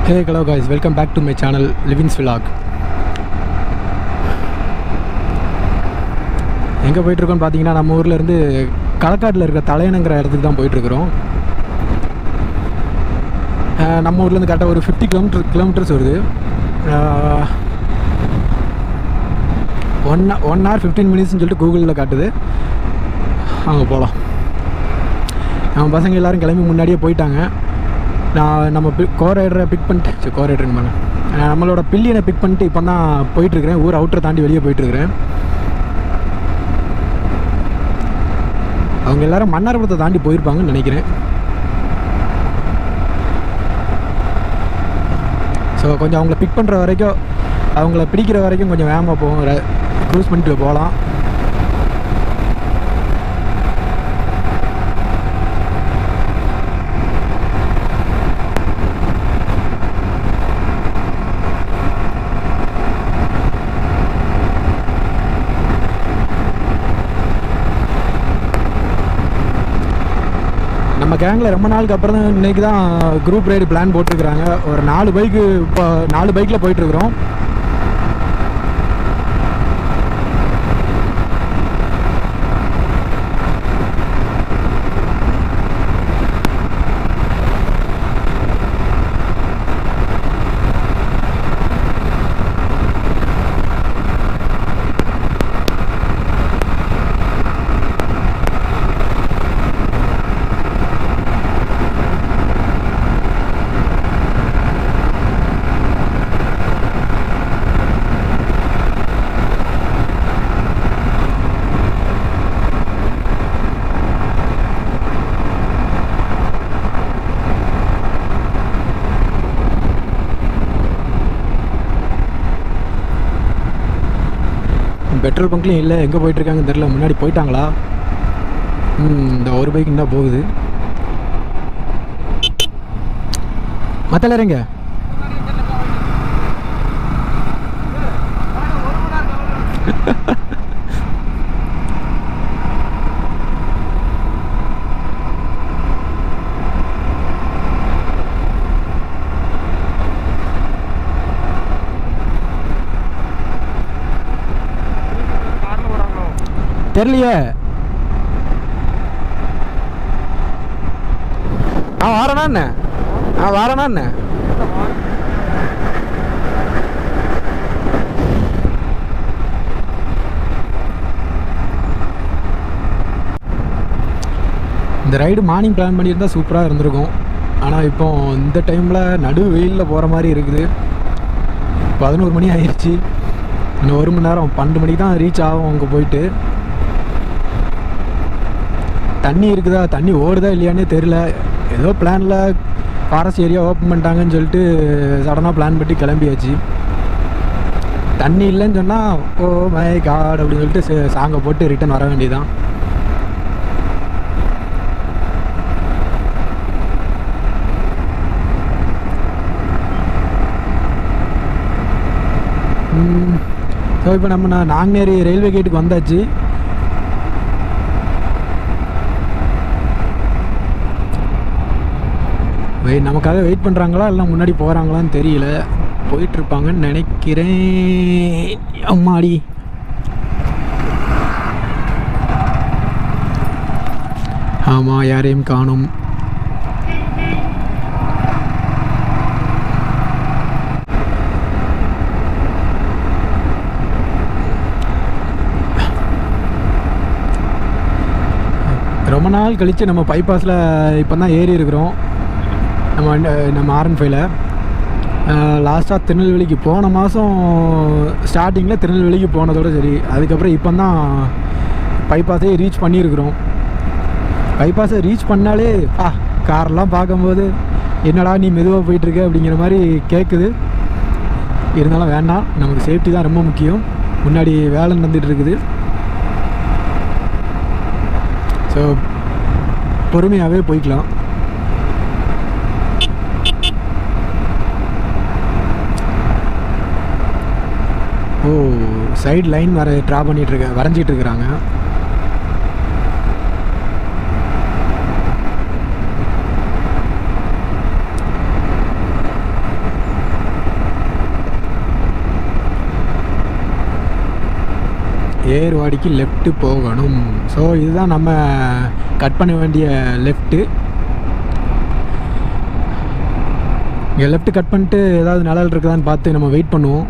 Hey, hello guys, welcome back to my channel MotoVlog. எங்கே போயிட்டுருக்கோன்னு பார்த்தீங்கன்னா நம்ம ஊரில் இருந்து களக்காட்டில் இருக்கிற தலையணைங்கிற இடத்துக்கு தான் போயிட்டுருக்குறோம். நம்ம ஊர்லேருந்து கரெக்டாக ஒரு 50 கிலோமீட்டர்ஸ் வருது. 1 hour 15 minutes சொல்லிட்டு கூகுளில் காட்டுது. அங்கே போகலாம். நம்ம பசங்க எல்லோரும் கிளம்பி முன்னாடியே போயிட்டாங்க. நம்ம கோரைடரை பிக் பண்ணிட்டு கோரைடருங்க நம்மளோட பில்லியனை பிக் பண்ணிட்டு இப்போ தான் போயிட்டுருக்கிறேன். ஊர் அவுட்டரை தாண்டி வெளியே போயிட்டுருக்கிறேன். அவங்க எல்லோரும் மன்னார்புரத்தை தாண்டி போயிருப்பாங்கன்னு நினைக்கிறேன். ஸோ கொஞ்சம் அவங்கள பிக் பண்ணுற வரைக்கும், அவங்கள பிடிக்கிற வரைக்கும் கொஞ்சம் வேகமாக போகிற க்ரூஸ் பண்ணிட்டு போகலாம். நம்ம கேங்கில் ரொம்ப நாளுக்கு அப்புறம் தான் இன்றைக்கி தான் குரூப் ரைடு பிளான் போட்டிருக்கிறாங்க. ஒரு 4 பைக்கு இப்போ 4 பைக்கில் போயிட்டுருக்குறோம். பெட்ரோல் பங்க்லேயும் இல்லை, எங்கே போயிட்டுருக்காங்கன்னு தெரில. முன்னாடி போயிட்டாங்களா? இந்த ஒரு பைக் என்ன போகுது. மற்ற எங்க தெரியலையே. வாரனா என்ன? வாரனா என்ன? இந்த ரைடு மார்னிங் பிளான் பண்ணியிருந்தா சூப்பராக இருந்திருக்கும். ஆனால் இப்போ இந்த டைமில் நடு வெயிலில் போகிற மாதிரி இருக்குது. 11 மணி ஆயிடுச்சு. இன்னும் 1 மணி நேரம் 12 மணிக்கு தான் ரீச் ஆகும். அங்கே போயிட்டு தண்ணி இருக்குதா, தண்ணி ஓடுதா இல்லையானே தெரில. ஏதோ பிளானில் ஃபாரஸ்ட் ஏரியா ஓப்பன் பண்ணிட்டாங்கன்னு சொல்லிட்டு சடனாக பிளான் பண்ணி கிளம்பியாச்சு. தண்ணி இல்லைன்னு சொன்னால் ஓ மை காட் அப்படின்னு சொல்லிட்டு சாங்கை போட்டு ரிட்டன் வர வேண்டியதுதான். ஸோ இப்போ நம்ம நாங்குநேரி ரயில்வே கேட்டுக்கு வந்தாச்சு. நமக்காக வெயிட் பண்ணுறாங்களா இல்லை முன்னாடி போகிறாங்களான்னு தெரியல. போயிட்டுருப்பாங்கன்னு நினைக்கிறேன். அம்மாடி, ஆமாம், யாரையும் காணும். ரொம்ப நாள் கழித்து நம்ம பைபாஸில் இப்போ தான் ஏறி இருக்கிறோம். நம்ம R15ல் லாஸ்ட்டாக திருநெல்வேலிக்கு போன மாதம் ஸ்டார்டிங்கில் திருநெல்வேலிக்கு போனதோடு சரி. அதுக்கப்புறம் இப்போ தான் பைபாஸே ரீச் பண்ணியிருக்கிறோம். பைபாஸை ரீச் பண்ணாலே கார்லாம் பார்க்கும்போது என்னடா நீ மெதுவாக போயிட்டுருக்க அப்படிங்கிற மாதிரி கேட்குது. இருந்தாலும் வேண்டாம், நமக்கு சேஃப்டி தான் ரொம்ப முக்கியம். முன்னாடி வேலை நடந்துகிட்டு இருக்குது. ஸோ பொறுமையாகவே போய்க்கலாம். ஓ, சைடு லைன் ட்ரா வரைஞ்சிட்டு இருக்கிறாங்க. ஏர்வாடிக்கு லெஃப்ட்டு போகணும். ஸோ இதுதான் நம்ம கட் பண்ண வேண்டிய லெஃப்ட்டு. இங்கே லெஃப்ட்டு கட் பண்ணிட்டு ஏதாவது நிழல் இருக்குதான்னு பார்த்து நம்ம வெயிட் பண்ணுவோம்.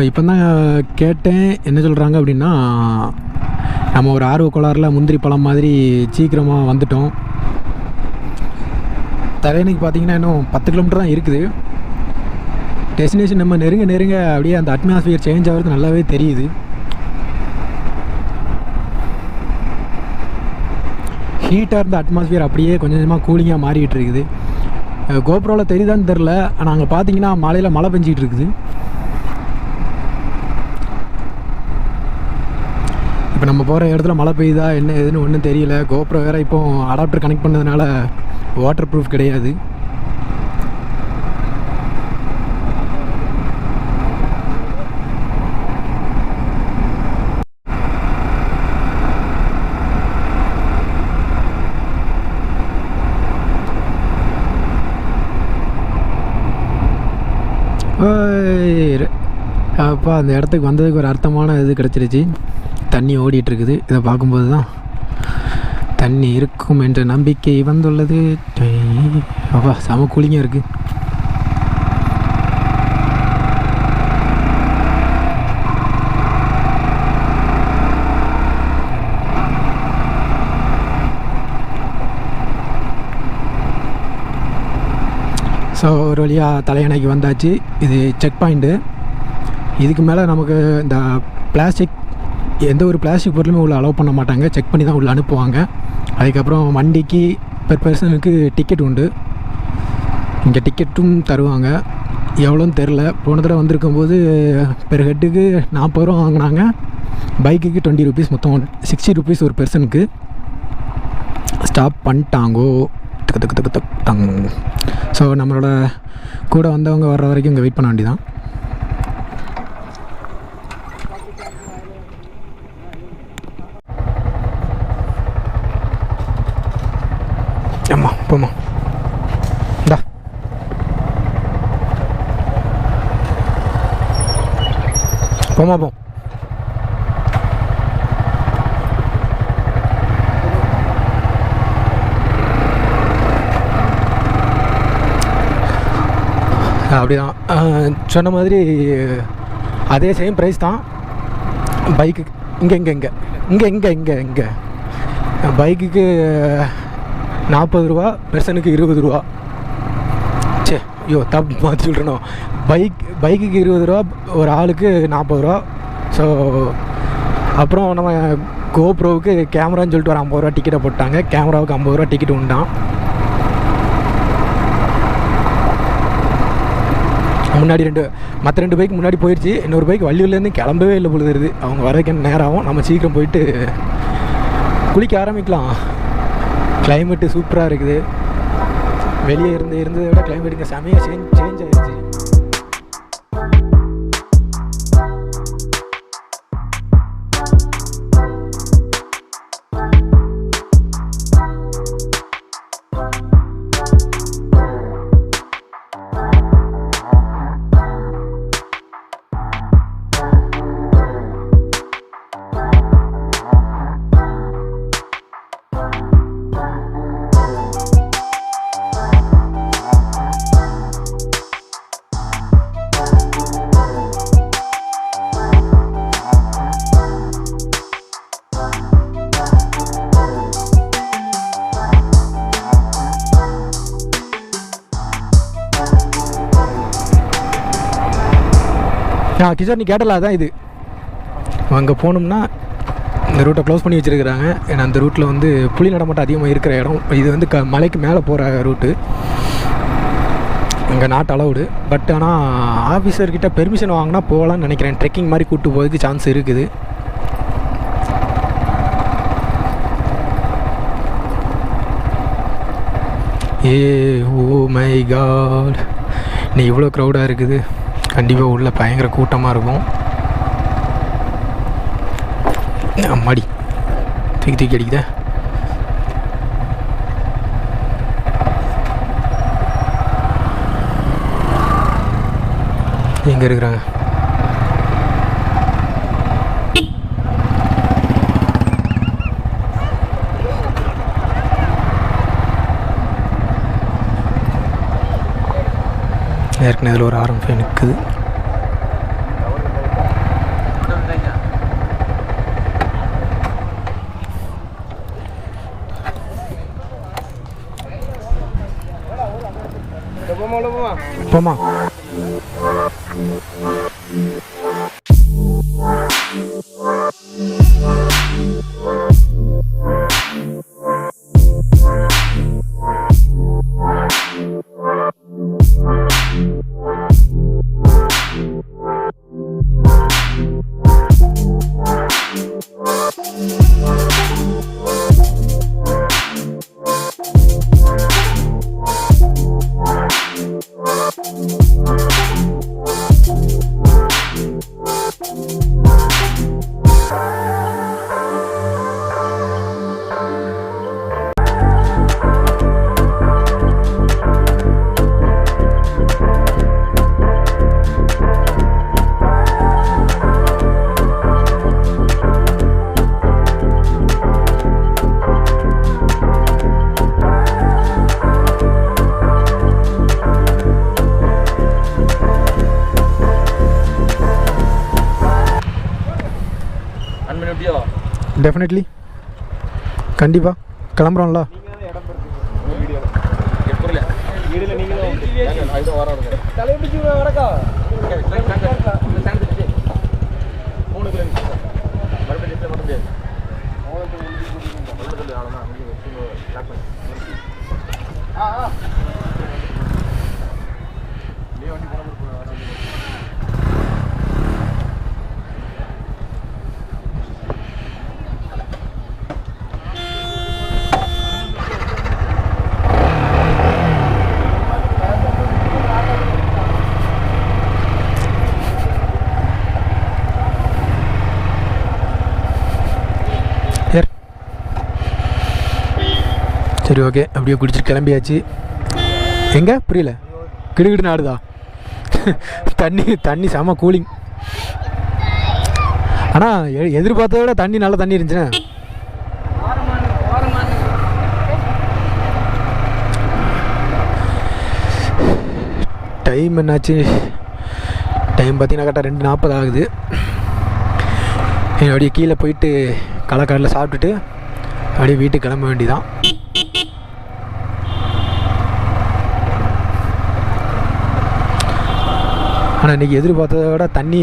இப்போ தான் கேட்டேன், என்ன சொல்கிறாங்க அப்படின்னா, நம்ம ஒரு ஆர்வ கோளாறில் முந்திரி பழம் மாதிரி சீக்கிரமாக வந்துட்டோம். தலையணைக்கு பார்த்தீங்கன்னா இன்னும் 10 கிலோமீட்டர் தான் இருக்குது. டெஸ்டினேஷன் நம்ம நெருங்க அப்படியே அந்த அட்மாஸ்பியர் சேஞ்ச் ஆகிறது நல்லாவே தெரியுது. ஹீட்டாக இருந்த அட்மாஸ்பியர் அப்படியே கொஞ்சம் கொஞ்சமாக கூலிங்காக மாறிக்கிட்டு இருக்குது. கோப்ரோவில் தெரியுதான்னு தெரில, ஆனால் அங்கே பார்த்தீங்கன்னா மலையில் மழை பெஞ்சிக்கிட்டு இருக்குது. இப்போ நம்ம போகிற இடத்துல மழை பெய்யுதா என்ன எதுன்னு ஒன்றும் தெரியல. கோப்ரோ வேறு இப்போ அடாப்டர் கனெக்ட் பண்ணதுனால வாட்டர் ப்ரூஃப் கிடையாது. அப்பா அந்த இடத்துக்கு வந்ததுக்கு ஒரு அர்த்தமான இது கிடச்சிருச்சு. தண்ணி ஓடிட்டுருக்குது. இதை பார்க்கும்போது தான் தண்ணி இருக்கும் என்ற நம்பிக்கை வந்துள்ளது. அப்பா செம கூலிங்காக இருக்குது. ஸோ ஒரு வழியாக தலையணைக்கு வந்தாச்சு. இது செக் பாயிண்ட்டு. இதுக்கு மேலே நமக்கு இந்த பிளாஸ்டிக், எந்த ஒரு பிளாஸ்டிக் பொருளுமே உள்ள அலோவ் பண்ண மாட்டாங்க. செக் பண்ணி தான் உள்ளே அனுப்புவாங்க. அதுக்கப்புறம் வண்டிக்கு பெர் பர்சனுக்கு டிக்கெட் உண்டு. இங்கே டிக்கெட்டும் தருவாங்க. எவ்வளோன்னு தெரில. போன தடவை வந்திருக்கும்போது பெர் ஹெட்டுக்கு 40 ரூபா வாங்கினாங்க. பைக்குக்கு 20 ருபீஸ், மொத்தம் 60 ருபீஸ் ஒரு பர்சனுக்கு. ஸ்டாப் பண்ணிட்டாங்கோ. ஸோ நம்மளோட கூட வந்தவங்க வர்ற வரைக்கும் இங்கே வெயிட் பண்ண வேண்டியதான். ஆமாம் போமா இந்தா போமா போ. அப்படிதான் சொன்ன மாதிரி அதே சேம் ப்ரைஸ் தான் பைக்கு. இங்கே பைக்குக்கு 40 ரூபா, பெர்சனுக்கு 20 ரூபா. சே ஐயோ தப்பு மாற்றி விட்றணும். பைக்குக்கு 20 ரூபா, ஒரு ஆளுக்கு 40 ரூபா. ஸோ அப்புறம் நம்ம கோப்ரோவுக்கு கேமரான்னு சொல்லிட்டு ஒரு 50 ரூபா டிக்கெட்டை போட்டாங்க. கேமராவுக்கு 50 ரூபா டிக்கெட் உண்டான். முன்னாடி மற்ற 2 பைக் முன்னாடி போயிடுச்சு. இன்னொரு பைக் வள்ளியூர்லேருந்து கிளம்பவே இல்லை பொழுதுருது. அவங்க வரைக்கும் நேரம் ஆகும். நம்ம சீக்கிரம் போயிட்டு குளிக்க ஆரம்பிக்கலாம். கிளைமேட்டு சூப்பராக இருக்குது. வெளியே இருந்ததை விட கிளைமேட்டுங்க செமையாக சேஞ்ச் ஆகிடுச்சு. கிஷோர் நீ கேட்டல அதான் இது. அங்கே போகணும்னா இந்த ரூட்டை க்ளோஸ் பண்ணி வச்சுருக்கிறாங்க. ஏன்னா அந்த ரூட்டில் வந்து புலி நடமாட்டம் அதிகமாக இருக்கிற இடம். இது வந்து மலைக்கு மேலே போகிற ரூட்டு. அங்கே நாட் அலவுடு. பட் ஆனால் ஆஃபீஸர்கிட்ட பெர்மிஷன் வாங்கினா போகலான்னு நினைக்கிறேன். ட்ரெக்கிங் மாதிரி கூப்பிட்டு போகிறதுக்கு சான்ஸ் இருக்குது. ஓ மை காட், நீ இவ்வளோ க்ரௌடாக இருக்குது. கண்டிப்பாக உள்ள பயங்கர கூட்டமாக இருக்கும். அம்மாடி தூக்கி அடிக்குதா. எங்கே இருக்கிறாங்க ஏற்கனவே இதில் ஒரு R15 நிற்குது. போமா டெஃபினெட்லி கண்டிப்பாக கிளம்புறோம்ல. சரி ஓகே, அப்படியே குடிச்சிட்டு கிளம்பியாச்சு. எங்கே புரியல? கிடுகிடு நாடுதா? தண்ணி செம கூலிங். ஆனால் எதிர்பார்த்ததை விட தண்ணி நல்லா தண்ணி இருந்துச்சுண்ணே. டைம் என்னாச்சு? டைம் பார்த்தீங்கன்னா கரெக்டாக 2:40 ஆகுது. அப்படியே கீழே போயிட்டு கலக்காடில் சாப்பிட்டுட்டு அப்படியே வீட்டுக்கு கிளம்ப வேண்டியதான். ஆனால் இன்றைக்கி எதிர்பார்த்ததை விட தண்ணி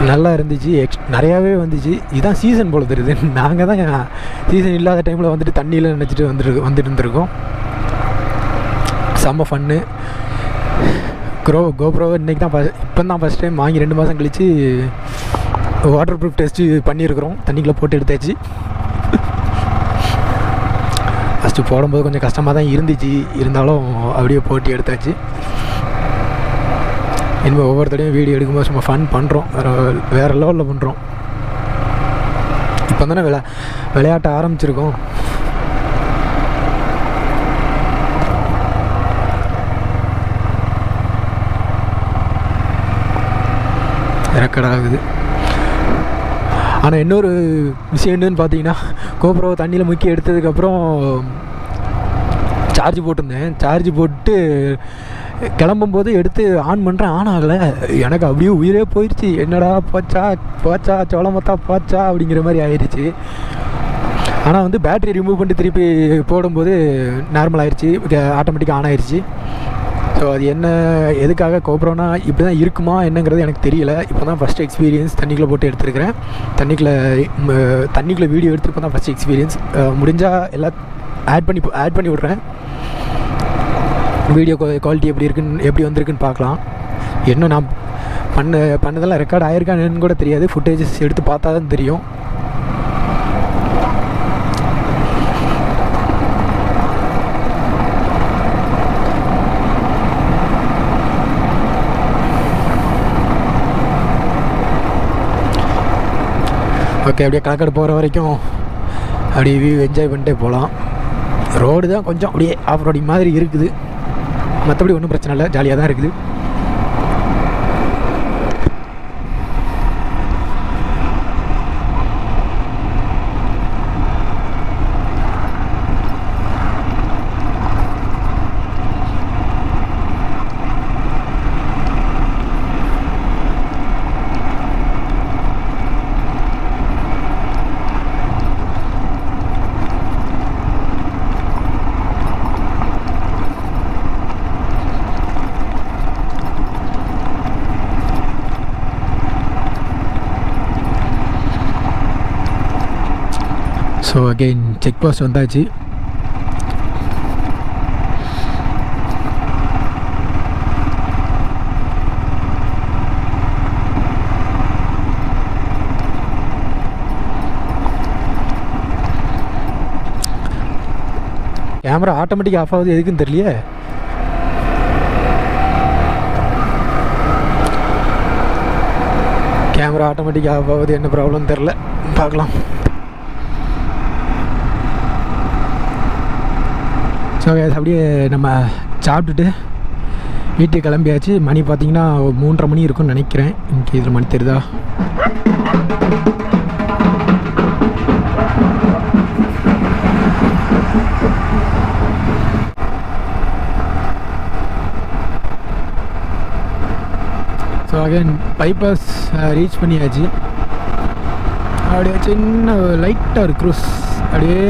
நல்லா இருந்துச்சு, நிறையாவே வந்துச்சு. இதுதான் சீசன் போல தெரியுது. நாங்கள் தான் சீசன் இல்லாத டைமில் வந்துட்டு தண்ணியில் நினச்சிட்டு வந்துட்டு இருந்திருக்கோம். செம்ம ஃபன்னு. கோப்ரோவை இன்றைக்கி தான் இப்போ தான் ஃபஸ்ட் டைம் வாங்கி 2 மாதம் கழித்து வாட்டர் ப்ரூஃப் டெஸ்ட்டு பண்ணியிருக்கிறோம். தண்ணிக்குள்ளே போட்டு எடுத்தாச்சு. ஃபஸ்ட்டு போடும்போது கொஞ்சம் கஷ்டமாக தான் இருந்துச்சு, இருந்தாலும் அப்படியே போட்டு எடுத்தாச்சு. இனிமேல் ஒவ்வொருத்தரையும் வீடியோ எடுக்கும்போது சும்மா ஃபன் பண்ணுறோம், வேறு லெவலில் பண்ணுறோம். இப்போ தானே விளையாட்ட ஆரம்பிச்சிருக்கோம். ரெக்கார்ட் ஆகுது. ஆனால் இன்னொரு விஷயம் என்னன்னு பார்த்தீங்கன்னா, கோப்ரோவை தண்ணியில் முக்கி எடுத்ததுக்கப்புறம் சார்ஜ் போட்டிருந்தேன். சார்ஜ் போட்டு கிளம்பும்போது எடுத்து ஆன் பண்ணுறேன், ஆன் ஆகலை. எனக்கு அப்படியே உயிரே போயிடுச்சு. என்னடா போச்சா சோளமத்தா போச்சா அப்படிங்கிற மாதிரி ஆயிடுச்சு. ஆனால் வந்து பேட்டரி ரிமூவ் பண்ணிட்டு திருப்பி போடும்போது நார்மல் ஆயிடுச்சு, ஆட்டோமேட்டிக்காக ஆன் ஆயிடுச்சு. ஸோ அது என்ன எதுக்காக கோப்ரோனா இப்படி தான் இருக்குமா என்னங்கிறது எனக்கு தெரியல. இப்போ தான் ஃபஸ்ட் எக்ஸ்பீரியன்ஸ் தண்ணிக்குள்ளே போட்டு எடுத்துருக்கிறேன். தண்ணிக்குள்ளே வீடியோ எடுத்து இப்போ தான் ஃபஸ்ட் எக்ஸ்பீரியன்ஸ். முடிஞ்சால் எல்லாம் ஆட் பண்ணி விட்றேன். வீடியோ குவாலிட்டி எப்படி வந்திருக்குன்னு பார்க்கலாம். இன்னும் நான் பண்ணதெல்லாம் ரெக்கார்ட் ஆகிருக்கான்னு கூட தெரியாது. ஃபுட்டேஜஸ் எடுத்து பார்த்தா தான் தெரியும். ஓகே, அப்படியே கலக்காடு போகிற வரைக்கும் அப்படியே வியூ என்ஜாய் பண்ணிட்டே போகலாம். ரோடு தான் கொஞ்சம் அப்படியே ஆஃப் ரோடிங் மாதிரி இருக்குது, மற்றபடி ஒன்றும் பிரச்சனை இல்லை, ஜாலியாக தான் இருக்குது. ஸோ அகெயின் செக் போஸ்ட் வந்தாச்சு. கேமரா ஆட்டோமேட்டிக் ஆஃப் ஆகுது எதுக்குன்னு தெரியலையே. கேமரா ஆட்டோமேட்டிக் ஆஃப் ஆகுது என்ன ப்ராப்ளம் தெரில, பார்க்கலாம். ஸோ அப்படியே நம்ம சாப்பிட்டுட்டு வீட்டுக்கு கிளம்பியாச்சு. மணி பார்த்திங்கன்னா 3:30 மணி இருக்கும்னு நினைக்கிறேன். இன்றைக்கி இதில் மணி தெரியுதா? ஸோ அகைன் பைபாஸ் ரீச் பண்ணியாச்சு. அப்படியே சின்ன லைட்டாக ஒரு க்ரூஸ் அப்படியே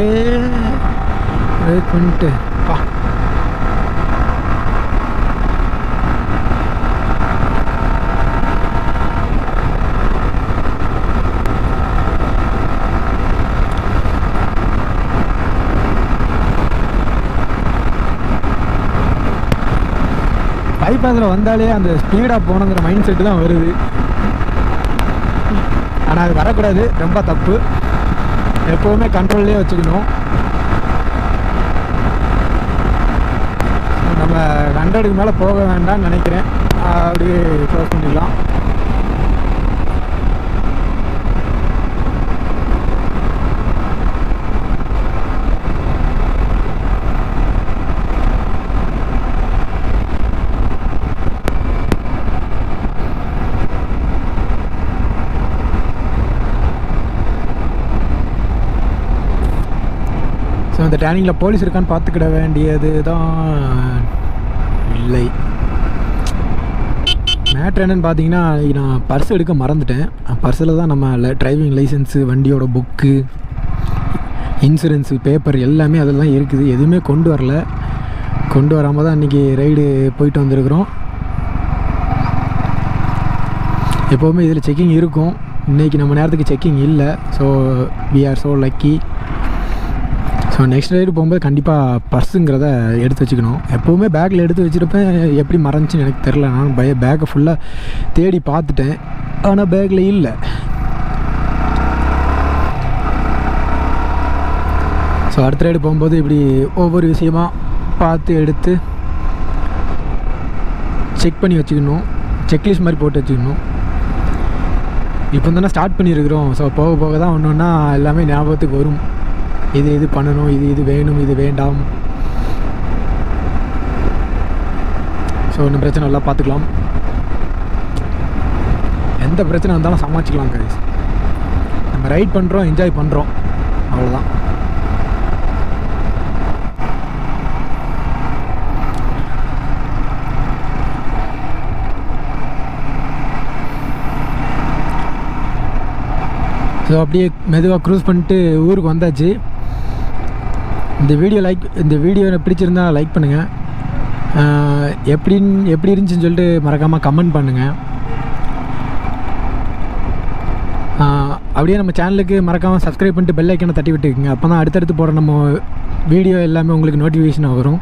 வெயிட் பண்ணிட்டு பா. பைபாஸில் வந்தாலே அந்த ஸ்பீடாக போகணுங்கிற மைண்ட் செட்டு தான் வருது. ஆனால் அது வரக்கூடாது, ரொம்ப தப்பு. எப்போவுமே கண்ட்ரோல்லே வச்சுக்கணும். நம்ம 100க்கு மேலே போக வேண்டாம்னு நினைக்கிறேன். அப்படியே க்ளோஸ் பண்ணிடலாம். ஸோ அந்த டேனிங்கில் போலீஸ் இருக்கான்னு பார்த்துக்கிட வேண்டியது தான். இல்லை, மேட்ரு என்னென்னு பார்த்தீங்கன்னா, நான் பர்ஸ் எடுக்க மறந்துட்டேன். பர்ஸில் தான் நம்ம டிரைவிங் லைசன்ஸு, வண்டியோட புக்கு, இன்சூரன்ஸு பேப்பர் எல்லாமே அதெல்லாம் இருக்குது. எதுவுமே கொண்டு வரல. கொண்டு வராமல் தான் இன்றைக்கி ரைடு போயிட்டு வந்திருக்கிறோம். எப்போவுமே இதில் செக்கிங் இருக்கும். இன்றைக்கி நம்ம நேரத்துக்கு செக்கிங் இல்லை. So we are so lucky. So next ride போகும்போது கண்டிப்பாக பர்ஸுங்கிறத எடுத்து வச்சுக்கணும். எப்போவுமே பேக்கில் எடுத்து வச்சுருப்பேன். எப்படி மறைஞ்சின்னு எனக்கு தெரில. நான் பேக்கை ஃபுல்லாக தேடி பார்த்துட்டேன், ஆனால் பேக்கில் இல்லை. ஸோ அடுத்த ரைடு போகும்போது இப்படி ஒவ்வொரு விஷயமாக பார்த்து எடுத்து செக் பண்ணி வச்சுக்கணும். செக்லிஸ்ட் மாதிரி போட்டு வச்சுக்கணும். இப்போ தானே ஸ்டார்ட் பண்ணியிருக்கிறோம். ஸோ போக போக தான் ஒன்று ஒன்றா எல்லாமே ஞாபகத்துக்கு வரும். இது பண்ணணும், இது வேணும், இது வேண்டாம். ஸோ ஒன்றும் பிரச்சனை இல்லை, பார்த்துக்கலாம். எந்த பிரச்சனை வந்தாலும் சமாளிச்சிக்கலாம் கைஸ். நம்ம ரைட் பண்ணுறோம், என்ஜாய் பண்ணுறோம், அவ்வளோதான். ஸோ அப்படியே மெதுவாக க்ரூஸ் பண்ணிட்டு ஊருக்கு வந்தாச்சு. இந்த வீடியோ பிடிச்சிருந்தா லைக் பண்ணுங்கள். எப்படி இருந்துச்சுன்னு சொல்லிட்டு மறக்காமல் கமெண்ட் பண்ணுங்கள். அப்படியே நம்ம சேனலுக்கு மறக்காமல் சப்ஸ்கிரைப் பண்ணிட்டு பெல் ஐக்கனை தட்டி விட்டுக்குங்க. அப்போ தான் அடுத்தடுத்து போகிற நம்ம வீடியோ எல்லாமே உங்களுக்கு நோட்டிஃபிகேஷன் வரும்.